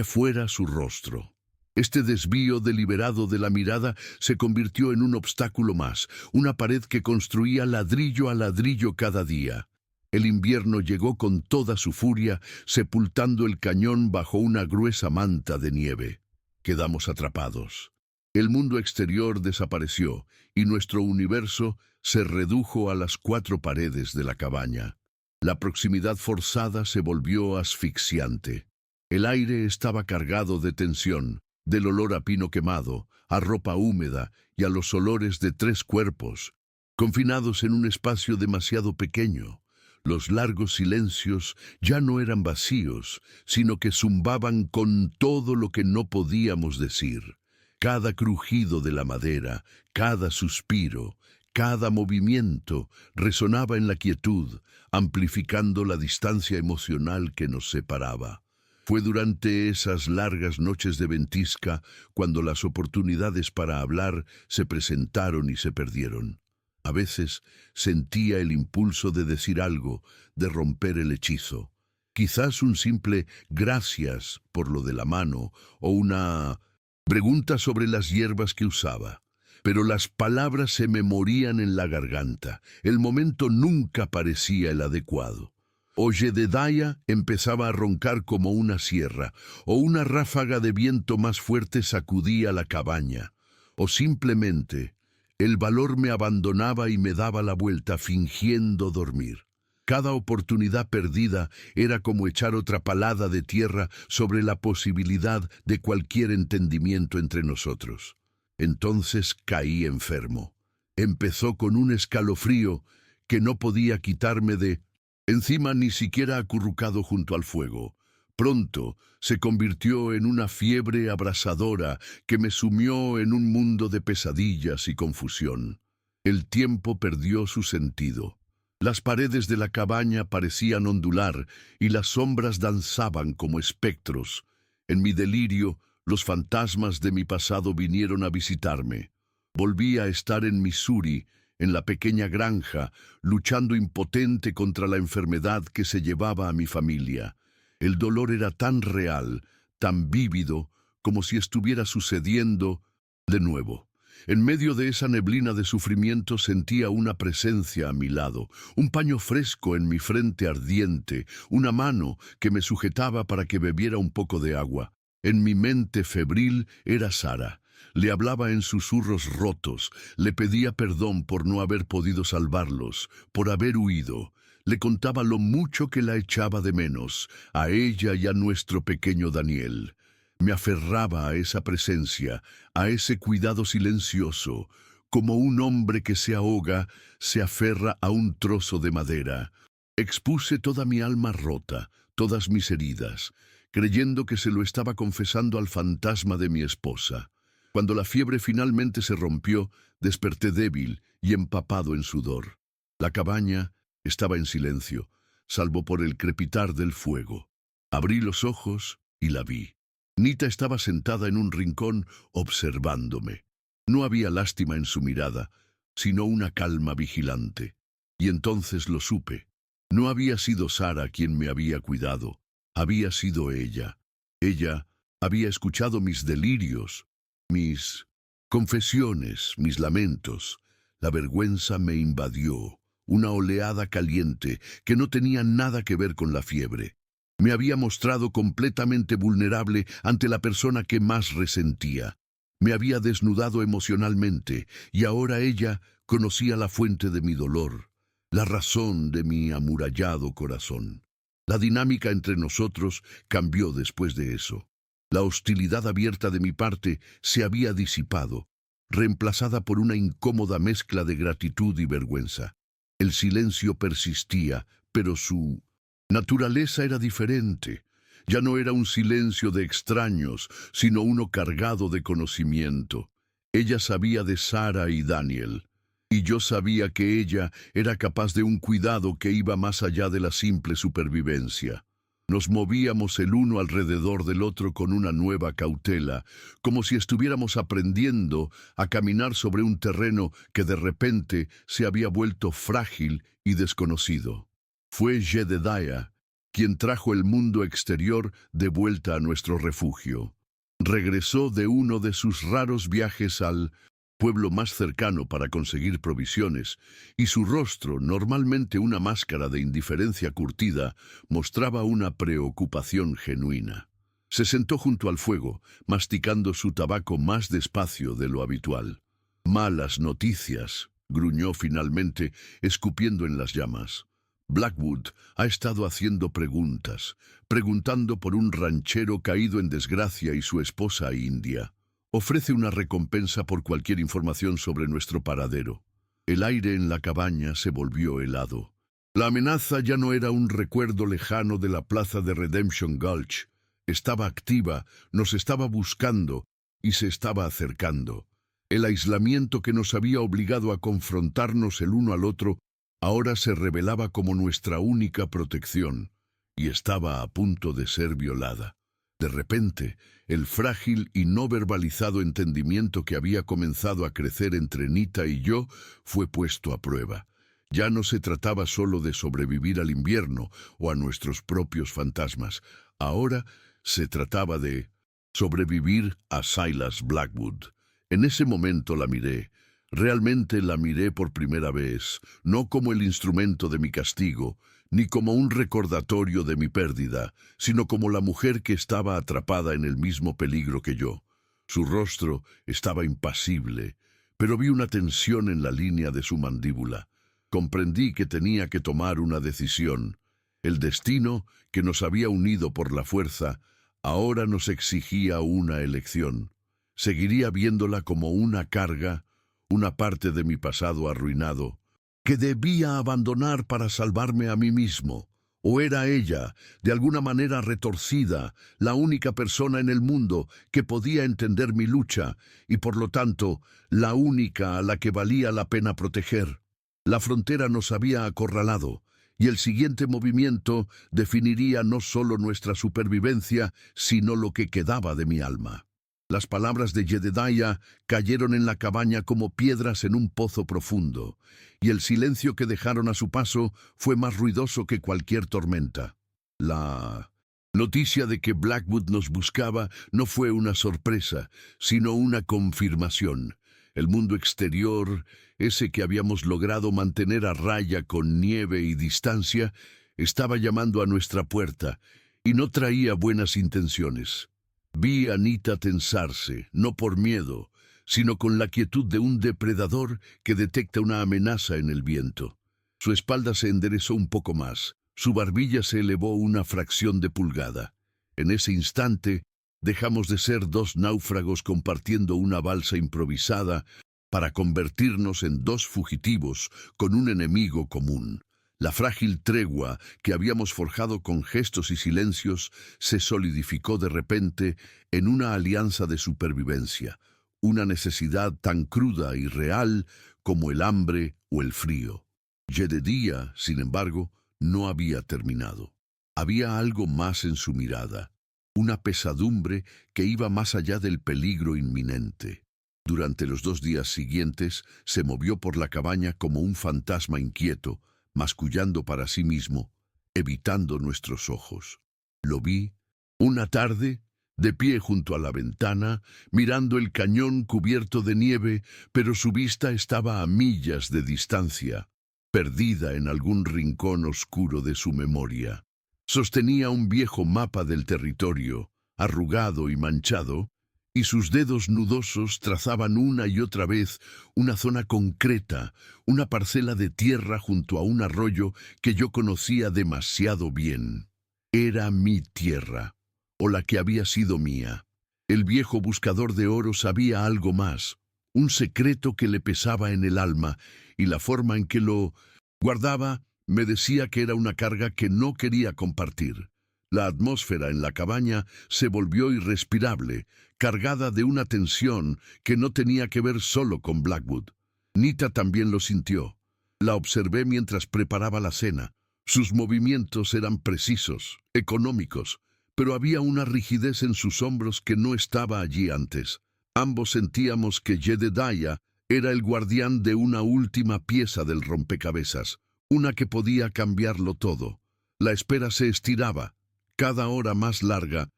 fuera su rostro. Este desvío deliberado de la mirada se convirtió en un obstáculo más, una pared que construía ladrillo a ladrillo cada día. El invierno llegó con toda su furia, sepultando el cañón bajo una gruesa manta de nieve. Quedamos atrapados. El mundo exterior desapareció y nuestro universo se redujo a las 4 paredes de la cabaña. La proximidad forzada se volvió asfixiante. El aire estaba cargado de tensión, del olor a pino quemado, a ropa húmeda y a los olores de 3 cuerpos, confinados en un espacio demasiado pequeño. Los largos silencios ya no eran vacíos, sino que zumbaban con todo lo que no podíamos decir. Cada crujido de la madera, cada suspiro, cada movimiento resonaba en la quietud, amplificando la distancia emocional que nos separaba. Fue durante esas largas noches de ventisca cuando las oportunidades para hablar se presentaron y se perdieron. A veces sentía el impulso de decir algo, de romper el hechizo. Quizás un simple gracias por lo de la mano o una pregunta sobre las hierbas que usaba. Pero las palabras se me morían en la garganta. El momento nunca parecía el adecuado. O Jedediah empezaba a roncar como una sierra, o una ráfaga de viento más fuerte sacudía la cabaña, o simplemente el valor me abandonaba y me daba la vuelta fingiendo dormir. Cada oportunidad perdida era como echar otra palada de tierra sobre la posibilidad de cualquier entendimiento entre nosotros. Entonces caí enfermo. Empezó con un escalofrío que no podía quitarme de encima ni siquiera acurrucado junto al fuego. Pronto se convirtió en una fiebre abrasadora que me sumió en un mundo de pesadillas y confusión. El tiempo perdió su sentido. Las paredes de la cabaña parecían ondular y las sombras danzaban como espectros. En mi delirio, los fantasmas de mi pasado vinieron a visitarme. Volví a estar en Missouri, en la pequeña granja, luchando impotente contra la enfermedad que se llevaba a mi familia. El dolor era tan real, tan vívido, como si estuviera sucediendo de nuevo. En medio de esa neblina de sufrimiento sentía una presencia a mi lado, un paño fresco en mi frente ardiente, una mano que me sujetaba para que bebiera un poco de agua. En mi mente febril era Sara. Le hablaba en susurros rotos, le pedía perdón por no haber podido salvarlos, por haber huido. Le contaba lo mucho que la echaba de menos, a ella y a nuestro pequeño Daniel. Me aferraba a esa presencia, a ese cuidado silencioso, como un hombre que se ahoga, se aferra a un trozo de madera. Expuse toda mi alma rota, todas mis heridas, creyendo que se lo estaba confesando al fantasma de mi esposa. Cuando la fiebre finalmente se rompió, desperté débil y empapado en sudor. La cabaña estaba en silencio, salvo por el crepitar del fuego. Abrí los ojos y la vi. Nita estaba sentada en un rincón observándome. No había lástima en su mirada, sino una calma vigilante. Y entonces lo supe. No había sido Sara quien me había cuidado, había sido ella. Ella había escuchado mis delirios, mis confesiones, mis lamentos. La vergüenza me invadió, una oleada caliente que no tenía nada que ver con la fiebre. Me había mostrado completamente vulnerable ante la persona que más resentía. Me había desnudado emocionalmente y ahora ella conocía la fuente de mi dolor, la razón de mi amurallado corazón. La dinámica entre nosotros cambió después de eso. La hostilidad abierta de mi parte se había disipado, reemplazada por una incómoda mezcla de gratitud y vergüenza. El silencio persistía, pero su naturaleza era diferente. Ya no era un silencio de extraños, sino uno cargado de conocimiento. Ella sabía de Sara y Daniel, y yo sabía que ella era capaz de un cuidado que iba más allá de la simple supervivencia. Nos movíamos el uno alrededor del otro con una nueva cautela, como si estuviéramos aprendiendo a caminar sobre un terreno que de repente se había vuelto frágil y desconocido. Fue Jedediah quien trajo el mundo exterior de vuelta a nuestro refugio. Regresó de uno de sus raros viajes al pueblo más cercano para conseguir provisiones, y su rostro, normalmente una máscara de indiferencia curtida, mostraba una preocupación genuina. Se sentó junto al fuego, masticando su tabaco más despacio de lo habitual. «Malas noticias», gruñó finalmente, escupiendo en las llamas. Blackwood ha estado haciendo preguntas, preguntando por un ranchero caído en desgracia y su esposa india. Ofrece una recompensa por cualquier información sobre nuestro paradero. El aire en la cabaña se volvió helado. La amenaza ya no era un recuerdo lejano de la plaza de Redemption Gulch. Estaba activa, nos estaba buscando y se estaba acercando. El aislamiento que nos había obligado a confrontarnos el uno al otro ahora se revelaba como nuestra única protección y estaba a punto de ser violada. De repente, el frágil y no verbalizado entendimiento que había comenzado a crecer entre Nita y yo fue puesto a prueba. Ya no se trataba solo de sobrevivir al invierno o a nuestros propios fantasmas. Ahora se trataba de sobrevivir a Silas Blackwood. En ese momento la miré. Realmente la miré por primera vez, no como el instrumento de mi castigo, ni como un recordatorio de mi pérdida, sino como la mujer que estaba atrapada en el mismo peligro que yo. Su rostro estaba impasible, pero vi una tensión en la línea de su mandíbula. Comprendí que tenía que tomar una decisión. El destino, que nos había unido por la fuerza, ahora nos exigía una elección. Seguiría viéndola como una carga, una parte de mi pasado arruinado, que debía abandonar para salvarme a mí mismo, o era ella, de alguna manera retorcida, la única persona en el mundo que podía entender mi lucha, y por lo tanto, la única a la que valía la pena proteger. La frontera nos había acorralado, y el siguiente movimiento definiría no solo nuestra supervivencia, sino lo que quedaba de mi alma. Las palabras de Jedediah cayeron en la cabaña como piedras en un pozo profundo, y el silencio que dejaron a su paso fue más ruidoso que cualquier tormenta. La noticia de que Blackwood nos buscaba no fue una sorpresa, sino una confirmación. El mundo exterior, ese que habíamos logrado mantener a raya con nieve y distancia, estaba llamando a nuestra puerta, y no traía buenas intenciones. Vi a Nita tensarse, no por miedo, sino con la quietud de un depredador que detecta una amenaza en el viento. Su espalda se enderezó un poco más, su barbilla se elevó una fracción de pulgada. En ese instante, dejamos de ser dos náufragos compartiendo una balsa improvisada para convertirnos en dos fugitivos con un enemigo común. La frágil tregua que habíamos forjado con gestos y silencios se solidificó de repente en una alianza de supervivencia, una necesidad tan cruda y real como el hambre o el frío. Jedediah, sin embargo, no había terminado. Había algo más en su mirada, una pesadumbre que iba más allá del peligro inminente. Durante los 2 días siguientes se movió por la cabaña como un fantasma inquieto, mascullando para sí mismo, evitando nuestros ojos. Lo vi una tarde, de pie junto a la ventana, mirando el cañón cubierto de nieve, pero su vista estaba a millas de distancia, perdida en algún rincón oscuro de su memoria. Sostenía un viejo mapa del territorio, arrugado y manchado, y sus dedos nudosos trazaban una y otra vez una zona concreta, una parcela de tierra junto a un arroyo que yo conocía demasiado bien. Era mi tierra, o la que había sido mía. El viejo buscador de oro sabía algo más, un secreto que le pesaba en el alma, y la forma en que lo guardaba me decía que era una carga que no quería compartir. La atmósfera en la cabaña se volvió irrespirable, cargada de una tensión que no tenía que ver solo con Blackwood. Nita también lo sintió. La observé mientras preparaba la cena, Sus movimientos eran precisos, económicos, pero había una rigidez en sus hombros que no estaba allí antes. Ambos sentíamos que Jedediah era el guardián de una última pieza del rompecabezas, una que podía cambiarlo todo. La espera se estiraba, cada hora más larga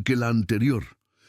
que la anterior.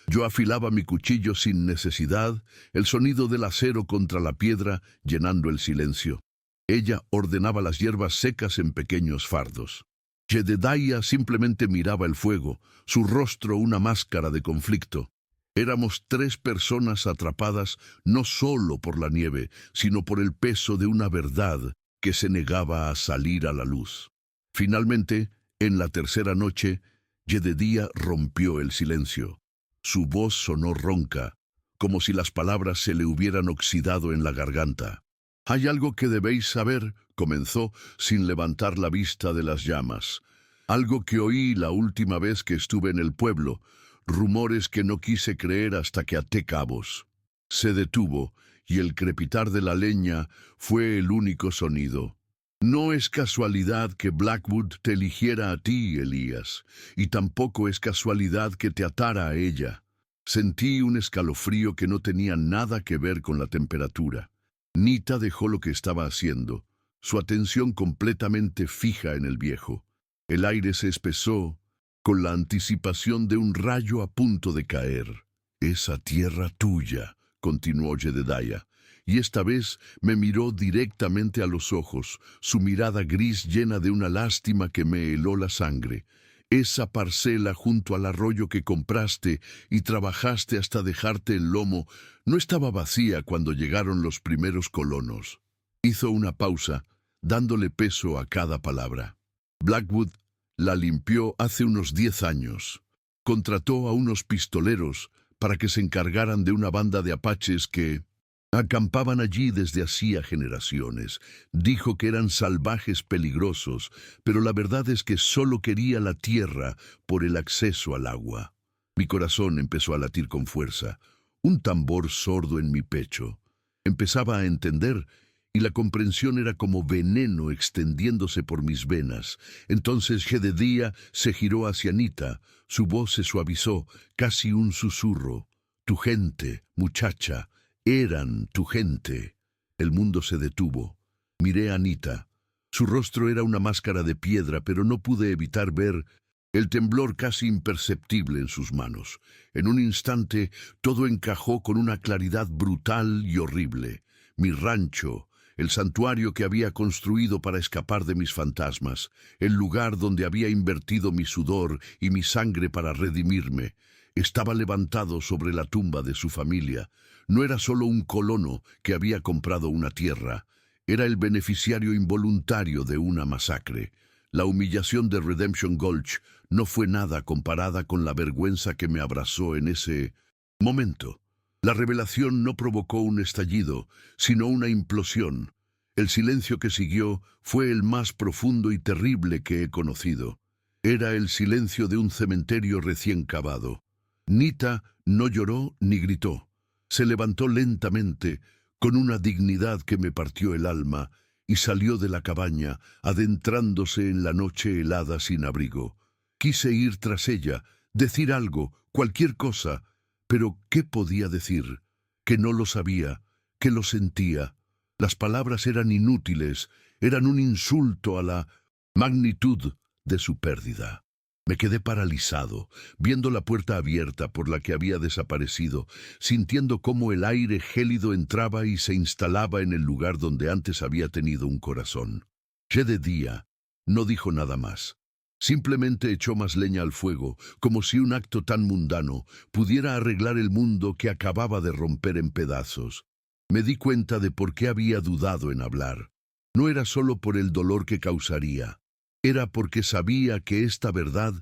Yo afilaba mi cuchillo sin necesidad, el sonido del acero contra la piedra llenando el silencio. Ella ordenaba las hierbas secas en pequeños fardos. Jedediah simplemente miraba el fuego, su rostro una máscara de conflicto. Éramos 3 personas atrapadas no solo por la nieve, sino por el peso de una verdad que se negaba a salir a la luz. Finalmente, en la tercera noche, Jedediah rompió el silencio. Su voz sonó ronca, como si las palabras se le hubieran oxidado en la garganta. «Hay algo que debéis saber», comenzó, sin levantar la vista de las llamas. «Algo que oí la última vez que estuve en el pueblo, rumores que no quise creer hasta que até cabos». Se detuvo, y el crepitar de la leña fue el único sonido. «No es casualidad que Blackwood te eligiera a ti, Elías, y tampoco es casualidad que te atara a ella». Sentí un escalofrío que no tenía nada que ver con la temperatura. Nita dejó lo que estaba haciendo, su atención completamente fija en el viejo. El aire se espesó con la anticipación de un rayo a punto de caer. «Esa tierra tuya», continuó Jedediah, y esta vez me miró directamente a los ojos, su mirada gris llena de una lástima que me heló la sangre. «Esa parcela junto al arroyo que compraste y trabajaste hasta dejarte el lomo no estaba vacía cuando llegaron los primeros colonos». Hizo una pausa, dándole peso a cada palabra. «Blackwood la limpió hace unos 10 años. Contrató a unos pistoleros para que se encargaran de una banda de apaches que acampaban allí desde hacía generaciones. Dijo que eran salvajes peligrosos, pero la verdad es que solo quería la tierra por el acceso al agua». Mi corazón empezó a latir con fuerza, un tambor sordo en mi pecho. Empezaba a entender, y la comprensión era como veneno extendiéndose por mis venas. Entonces Jedediah se giró hacia Nita, su voz se suavizó, casi un susurro. «Tu gente, muchacha, eran tu gente». El mundo se detuvo. Miré a Nita. Su rostro era una máscara de piedra, pero no pude evitar ver el temblor casi imperceptible en sus manos. En un instante, todo encajó con una claridad brutal y horrible. Mi rancho, el santuario que había construido para escapar de mis fantasmas, el lugar donde había invertido mi sudor y mi sangre para redimirme, estaba levantado sobre la tumba de su familia. No era solo un colono que había comprado una tierra, era el beneficiario involuntario de una masacre. La humillación de Redemption Gulch no fue nada comparada con la vergüenza que me abrazó en ese momento. La revelación no provocó un estallido, sino una implosión. El silencio que siguió fue el más profundo y terrible que he conocido. Era el silencio de un cementerio recién cavado. Nita no lloró ni gritó. Se levantó lentamente, con una dignidad que me partió el alma, y salió de la cabaña, adentrándose en la noche helada sin abrigo. Quise ir tras ella, decir algo, cualquier cosa, pero ¿qué podía decir? Que no lo sabía, que lo sentía. Las palabras eran inútiles, eran un insulto a la magnitud de su pérdida. Me quedé paralizado, viendo la puerta abierta por la que había desaparecido, sintiendo cómo el aire gélido entraba y se instalaba en el lugar donde antes había tenido un corazón. Jedediah no dijo nada más. Simplemente echó más leña al fuego, como si un acto tan mundano pudiera arreglar el mundo que acababa de romper en pedazos. Me di cuenta de por qué había dudado en hablar. No era solo por el dolor que causaría. Era porque sabía que esta verdad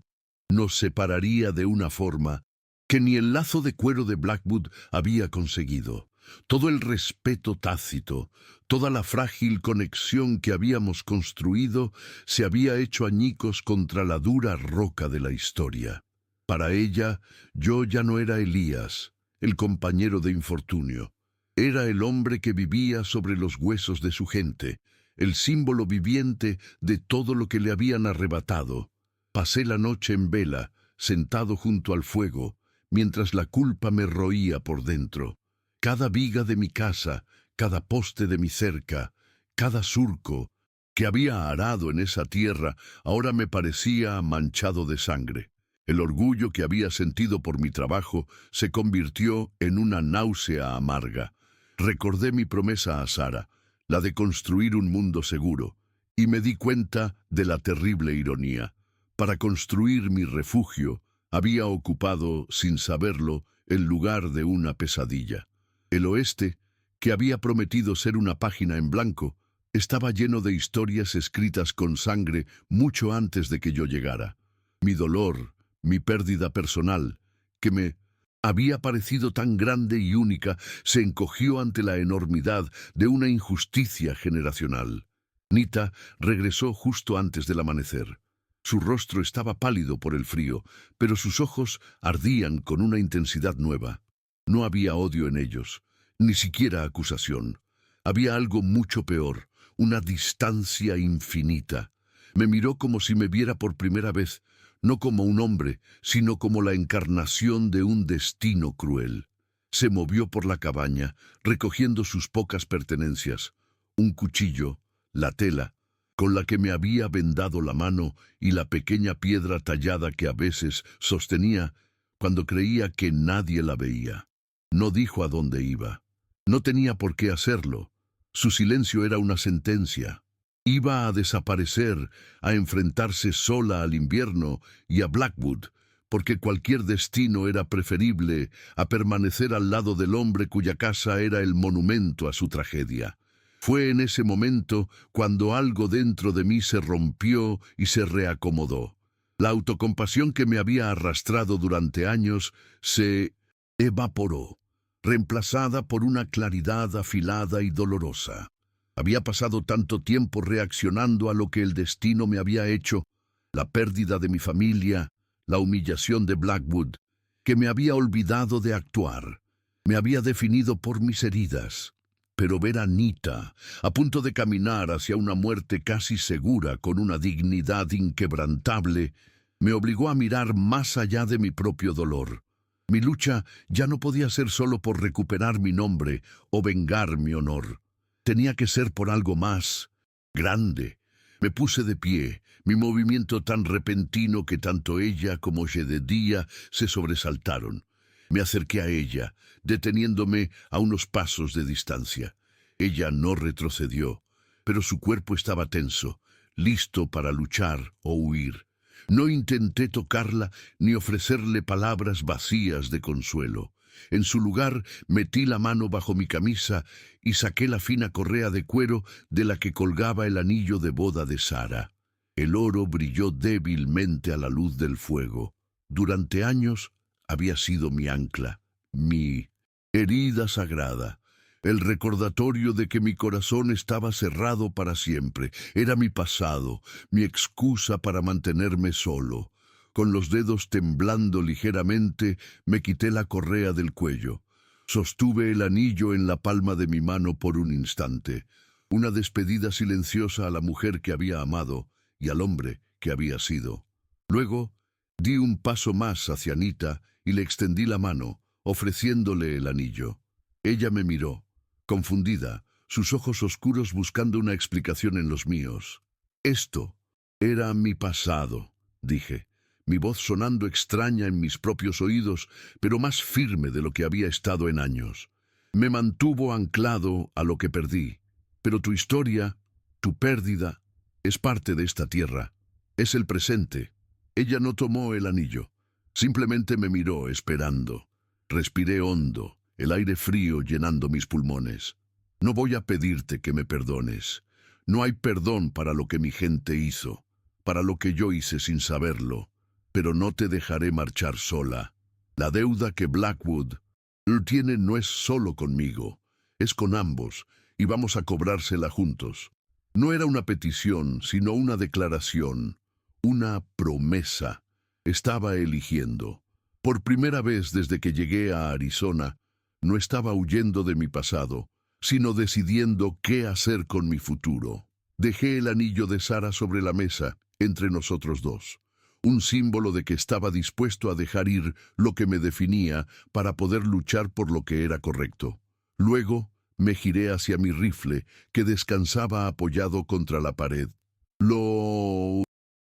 nos separaría de una forma que ni el lazo de cuero de Blackwood había conseguido. Todo el respeto tácito, toda la frágil conexión que habíamos construido se había hecho añicos contra la dura roca de la historia. Para ella, yo ya no era Elías, el compañero de infortunio. Era el hombre que vivía sobre los huesos de su gente, el símbolo viviente de todo lo que le habían arrebatado. Pasé la noche en vela, sentado junto al fuego, mientras la culpa me roía por dentro. Cada viga de mi casa, cada poste de mi cerca, cada surco que había arado en esa tierra, ahora me parecía manchado de sangre. El orgullo que había sentido por mi trabajo se convirtió en una náusea amarga. Recordé mi promesa a Sara, la de construir un mundo seguro, y me di cuenta de la terrible ironía. Para construir mi refugio, había ocupado, sin saberlo, el lugar de una pesadilla. El oeste, que había prometido ser una página en blanco, estaba lleno de historias escritas con sangre mucho antes de que yo llegara. Mi dolor, mi pérdida personal, que me había parecido tan grande y única, se encogió ante la enormidad de una injusticia generacional. Nita regresó justo antes del amanecer. Su rostro estaba pálido por el frío, pero sus ojos ardían con una intensidad nueva. No había odio en ellos, ni siquiera acusación. Había algo mucho peor, una distancia infinita. Me miró como si me viera por primera vez, no como un hombre, sino como la encarnación de un destino cruel. Se movió por la cabaña, recogiendo sus pocas pertenencias, un cuchillo, la tela, con la que me había vendado la mano y la pequeña piedra tallada que a veces sostenía cuando creía que nadie la veía. No dijo a dónde iba. No tenía por qué hacerlo. Su silencio era una sentencia. Iba a desaparecer, a enfrentarse sola al invierno y a Blackwood, porque cualquier destino era preferible a permanecer al lado del hombre cuya casa era el monumento a su tragedia. Fue en ese momento cuando algo dentro de mí se rompió y se reacomodó. La autocompasión que me había arrastrado durante años se evaporó, reemplazada por una claridad afilada y dolorosa. Había pasado tanto tiempo reaccionando a lo que el destino me había hecho, la pérdida de mi familia, la humillación de Blackwood, que me había olvidado de actuar. Me había definido por mis heridas. Pero ver a Nita, a punto de caminar hacia una muerte casi segura con una dignidad inquebrantable, me obligó a mirar más allá de mi propio dolor. Mi lucha ya no podía ser solo por recuperar mi nombre o vengar mi honor. Tenía que ser por algo más grande. Me puse de pie, mi movimiento tan repentino que tanto ella como Jedediah se sobresaltaron. Me acerqué a ella, deteniéndome a unos pasos de distancia. Ella no retrocedió, pero su cuerpo estaba tenso, listo para luchar o huir. No intenté tocarla ni ofrecerle palabras vacías de consuelo. En su lugar, metí la mano bajo mi camisa y saqué la fina correa de cuero de la que colgaba el anillo de boda de Sara. El oro brilló débilmente a la luz del fuego. Durante años había sido mi ancla, mi herida sagrada, el recordatorio de que mi corazón estaba cerrado para siempre. Era mi pasado, mi excusa para mantenerme solo. Con los dedos temblando ligeramente, me quité la correa del cuello. Sostuve el anillo en la palma de mi mano por un instante, una despedida silenciosa a la mujer que había amado y al hombre que había sido. Luego, di un paso más hacia Nita y le extendí la mano, ofreciéndole el anillo. Ella me miró, confundida, sus ojos oscuros buscando una explicación en los míos. Esto era mi pasado, dije, mi voz sonando extraña en mis propios oídos, pero más firme de lo que había estado en años. Me mantuvo anclado a lo que perdí, pero tu historia, tu pérdida, es parte de esta tierra, es el presente. Ella no tomó el anillo, simplemente me miró esperando. Respiré hondo, el aire frío llenando mis pulmones. No voy a pedirte que me perdones. No hay perdón para lo que mi gente hizo, para lo que yo hice sin saberlo. Pero no te dejaré marchar sola. La deuda que Blackwood tiene no es solo conmigo, es con ambos, y vamos a cobrársela juntos. No era una petición, sino una declaración, una promesa. Estaba eligiendo. Por primera vez desde que llegué a Arizona, no estaba huyendo de mi pasado, sino decidiendo qué hacer con mi futuro. Dejé el anillo de Sara sobre la mesa, entre nosotros dos, un símbolo de que estaba dispuesto a dejar ir lo que me definía para poder luchar por lo que era correcto. Luego me giré hacia mi rifle, que descansaba apoyado contra la pared. Lo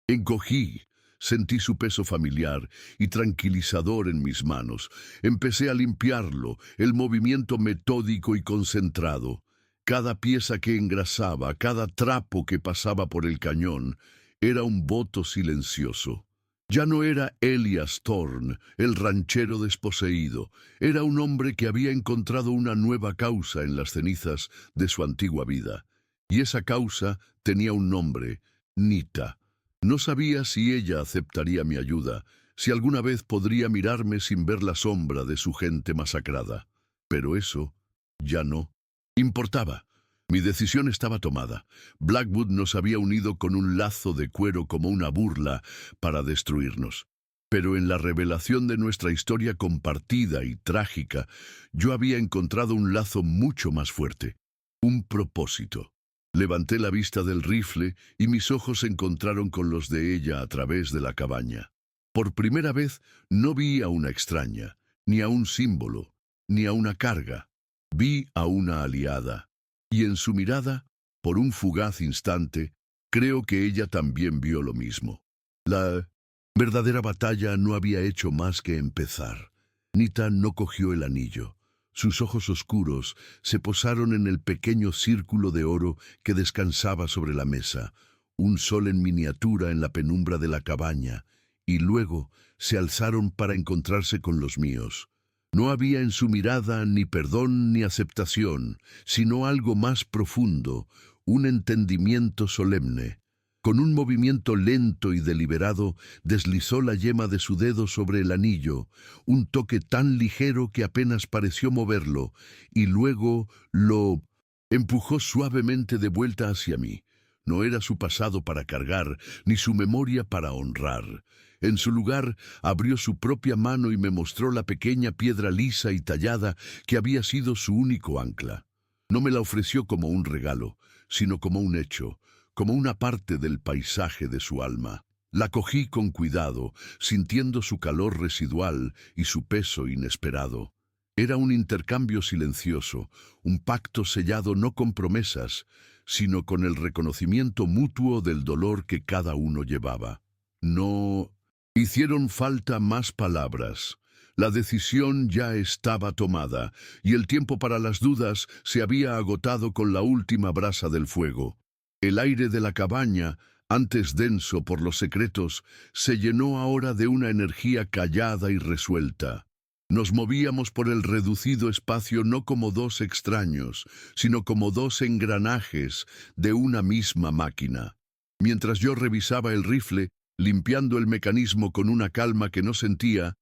encogí. Sentí su peso familiar y tranquilizador en mis manos. Empecé a limpiarlo, el movimiento metódico y concentrado. Cada pieza que engrasaba, cada trapo que pasaba por el cañón, era un voto silencioso. Ya no era Elias Thorne, el ranchero desposeído. Era un hombre que había encontrado una nueva causa en las cenizas de su antigua vida. Y esa causa tenía un nombre: Nita. No sabía si ella aceptaría mi ayuda, si alguna vez podría mirarme sin ver la sombra de su gente masacrada. Pero eso ya no importaba. Mi decisión estaba tomada. Blackwood nos había unido con un lazo de cuero como una burla para destruirnos. Pero en la revelación de nuestra historia compartida y trágica, yo había encontrado un lazo mucho más fuerte, un propósito. Levanté la vista del rifle y mis ojos se encontraron con los de ella a través de la cabaña. Por primera vez no vi a una extraña, ni a un símbolo, ni a una carga. Vi a una aliada. Y en su mirada, por un fugaz instante, creo que ella también vio lo mismo. La verdadera batalla no había hecho más que empezar. Nita no cogió el anillo. Sus ojos oscuros se posaron en el pequeño círculo de oro que descansaba sobre la mesa, un sol en miniatura en la penumbra de la cabaña, y luego se alzaron para encontrarse con los míos. No había en su mirada ni perdón ni aceptación, sino algo más profundo, un entendimiento solemne. Con un movimiento lento y deliberado, deslizó la yema de su dedo sobre el anillo, un toque tan ligero que apenas pareció moverlo, y luego lo empujó suavemente de vuelta hacia mí. No era su pasado para cargar, ni su memoria para honrar. En su lugar, abrió su propia mano y me mostró la pequeña piedra lisa y tallada que había sido su único ancla. No me la ofreció como un regalo, sino como un hecho, como una parte del paisaje de su alma. La cogí con cuidado, sintiendo su calor residual y su peso inesperado. Era un intercambio silencioso, un pacto sellado no con promesas, sino con el reconocimiento mutuo del dolor que cada uno llevaba. No hicieron falta más palabras. La decisión ya estaba tomada, y el tiempo para las dudas se había agotado con la última brasa del fuego. El aire de la cabaña, antes denso por los secretos, se llenó ahora de una energía callada y resuelta. Nos movíamos por el reducido espacio no como dos extraños, sino como dos engranajes de una misma máquina. Mientras yo revisaba el rifle, limpiando el mecanismo con una calma que no sentía,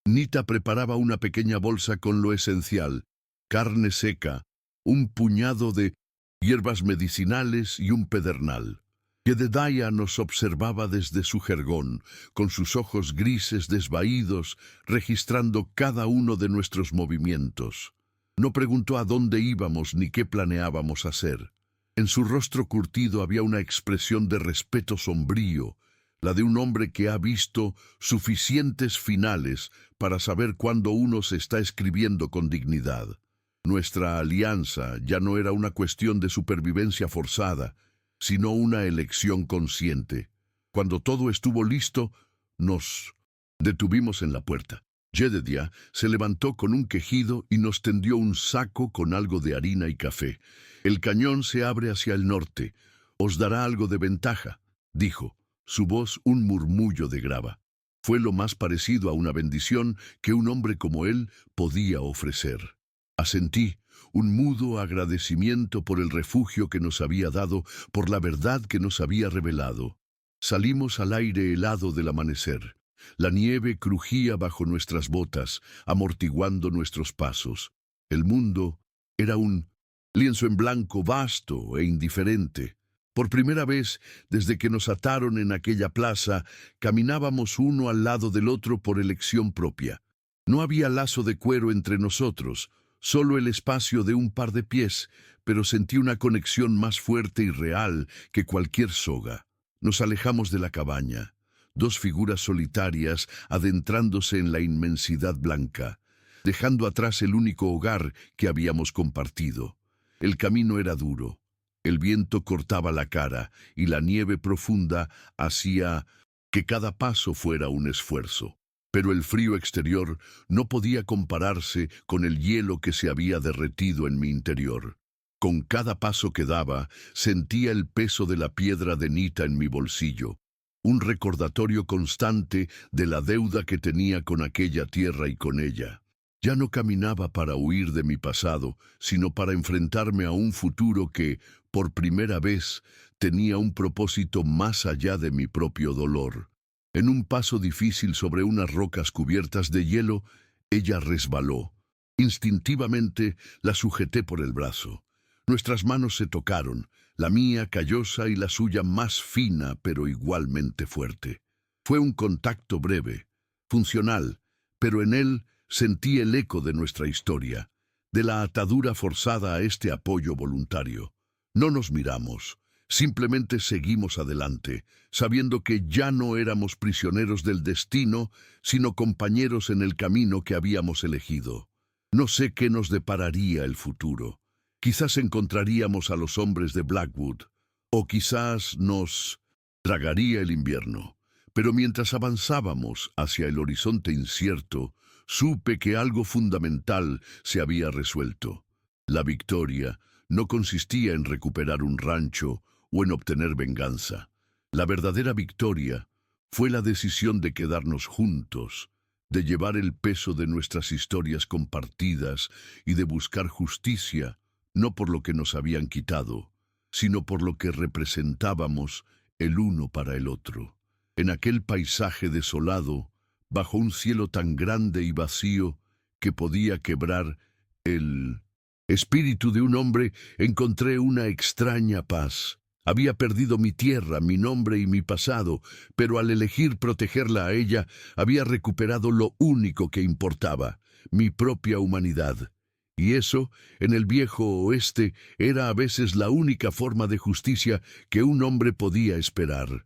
Nita preparaba una pequeña bolsa con lo esencial: carne seca, un puñado de hierbas medicinales y un pedernal. Jedediah nos observaba desde su jergón, con sus ojos grises desvaídos, registrando cada uno de nuestros movimientos. No preguntó a dónde íbamos ni qué planeábamos hacer. En su rostro curtido había una expresión de respeto sombrío, la de un hombre que ha visto suficientes finales para saber cuándo uno se está escribiendo con dignidad. Nuestra alianza ya no era una cuestión de supervivencia forzada, sino una elección consciente. Cuando todo estuvo listo, nos detuvimos en la puerta. Jedediah se levantó con un quejido y nos tendió un saco con algo de harina y café. El cañón se abre hacia el norte. Os dará algo de ventaja, dijo, su voz un murmullo de grava. Fue lo más parecido a una bendición que un hombre como él podía ofrecer. Asentí, un mudo agradecimiento por el refugio que nos había dado, por la verdad que nos había revelado. Salimos al aire helado del amanecer. La nieve crujía bajo nuestras botas, amortiguando nuestros pasos. El mundo era un lienzo en blanco vasto e indiferente. Por primera vez, desde que nos ataron en aquella plaza, caminábamos uno al lado del otro por elección propia. No había lazo de cuero entre nosotros, solo el espacio de un par de pies, pero sentí una conexión más fuerte y real que cualquier soga. Nos alejamos de la cabaña, dos figuras solitarias adentrándose en la inmensidad blanca, dejando atrás el único hogar que habíamos compartido. El camino era duro, el viento cortaba la cara y la nieve profunda hacía que cada paso fuera un esfuerzo. Pero el frío exterior no podía compararse con el hielo que se había derretido en mi interior. Con cada paso que daba, sentía el peso de la piedra de Nita en mi bolsillo, un recordatorio constante de la deuda que tenía con aquella tierra y con ella. Ya no caminaba para huir de mi pasado, sino para enfrentarme a un futuro que, por primera vez, tenía un propósito más allá de mi propio dolor. En un paso difícil sobre unas rocas cubiertas de hielo, ella resbaló. Instintivamente la sujeté por el brazo. Nuestras manos se tocaron, la mía callosa y la suya más fina pero igualmente fuerte. Fue un contacto breve, funcional, pero en él sentí el eco de nuestra historia, de la atadura forzada a este apoyo voluntario. No nos miramos. Simplemente seguimos adelante, sabiendo que ya no éramos prisioneros del destino, sino compañeros en el camino que habíamos elegido. No sé qué nos depararía el futuro. Quizás encontraríamos a los hombres de Blackwood, o quizás nos tragaría el invierno. Pero mientras avanzábamos hacia el horizonte incierto, supe que algo fundamental se había resuelto. La victoria no consistía en recuperar un rancho o en obtener venganza. La verdadera victoria fue la decisión de quedarnos juntos, de llevar el peso de nuestras historias compartidas y de buscar justicia, no por lo que nos habían quitado, sino por lo que representábamos el uno para el otro. En aquel paisaje desolado, bajo un cielo tan grande y vacío que podía quebrar el espíritu de un hombre, encontré una extraña paz. Había perdido mi tierra, mi nombre y mi pasado, pero al elegir protegerla a ella, había recuperado lo único que importaba, mi propia humanidad. Y eso, en el viejo oeste, era a veces la única forma de justicia que un hombre podía esperar.